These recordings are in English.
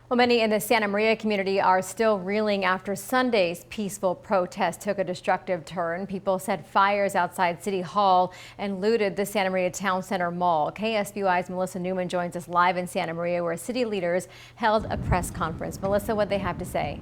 Well, many in the Santa Maria community are still reeling after Sunday's peaceful protest took a destructive turn. People set fires outside City Hall and looted the Santa Maria Town Center Mall. KSBY's Melissa Newman joins us live in Santa Maria, where city leaders held a press conference. Melissa, what they have to say?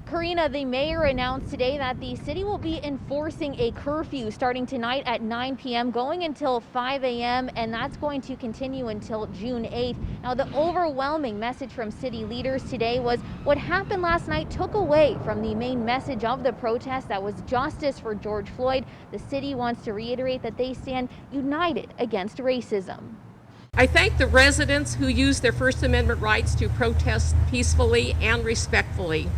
Karina, the mayor announced today that the city will be enforcing a curfew starting tonight at 9 p.m. going until 5 a.m. and that's going to continue until June 8th. Now, the overwhelming message from city leaders today was what happened last night took away from the main message of the protest, that was justice for George Floyd. The city wants to reiterate that they stand united against racism. I thank the residents who used their First Amendment rights to protest peacefully and respectfully.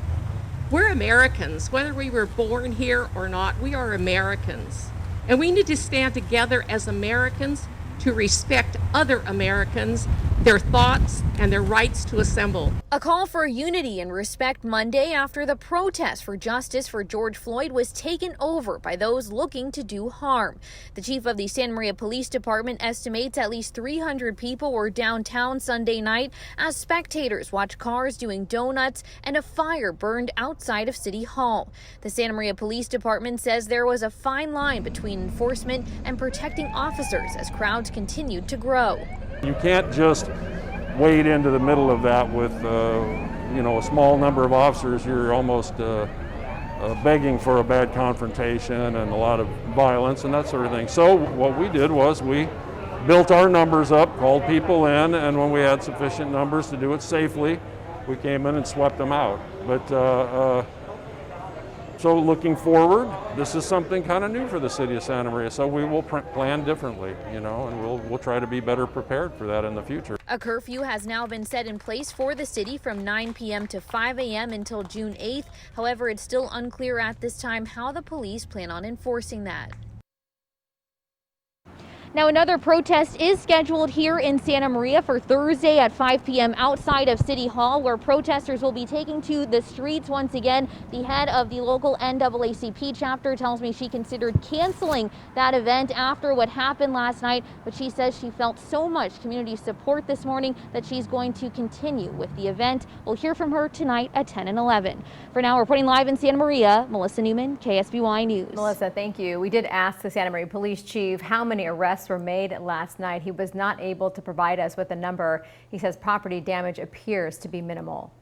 We're Americans. Whether we were born here or not, we are Americans. And we need to stand together as Americans to respect other Americans, their thoughts, and their rights to assemble. A call for unity and respect Monday after the protest for justice for George Floyd was taken over by those looking to do harm. The chief of the Santa Maria Police Department estimates at least 300 people were downtown Sunday night as spectators watched cars doing donuts and a fire burned outside of City Hall. The Santa Maria Police Department says there was a fine line between enforcement and protecting officers as crowds continued to grow. You can't just wade into the middle of that with a small number of officers. You're almost begging for a bad confrontation and a lot of violence and that sort of thing. So what we did was we built our numbers up, called people in, and when we had sufficient numbers to do it safely, we came in and swept them out. But so looking forward, this is something kind of new for the city of Santa Maria, so we will plan differently, and we'll try to be better prepared for that in the future. A curfew has now been set in place for the city from 9 p.m. to 5 a.m. until June 8th. However, it's still unclear at this time how the police plan on enforcing that. Now, another protest is scheduled here in Santa Maria for Thursday at 5 p.m. outside of City Hall, where protesters will be taking to the streets once again. The head of the local NAACP chapter tells me she considered canceling that event after what happened last night, but she says she felt so much community support this morning that she's going to continue with the event. We'll hear from her tonight at 10 and 11. For now, reporting live in Santa Maria, Melissa Newman, KSBY News. Melissa, thank you. We did ask the Santa Maria Police Chief how many arrests were made last night. He was not able to provide us with a number. He says property damage appears to be minimal.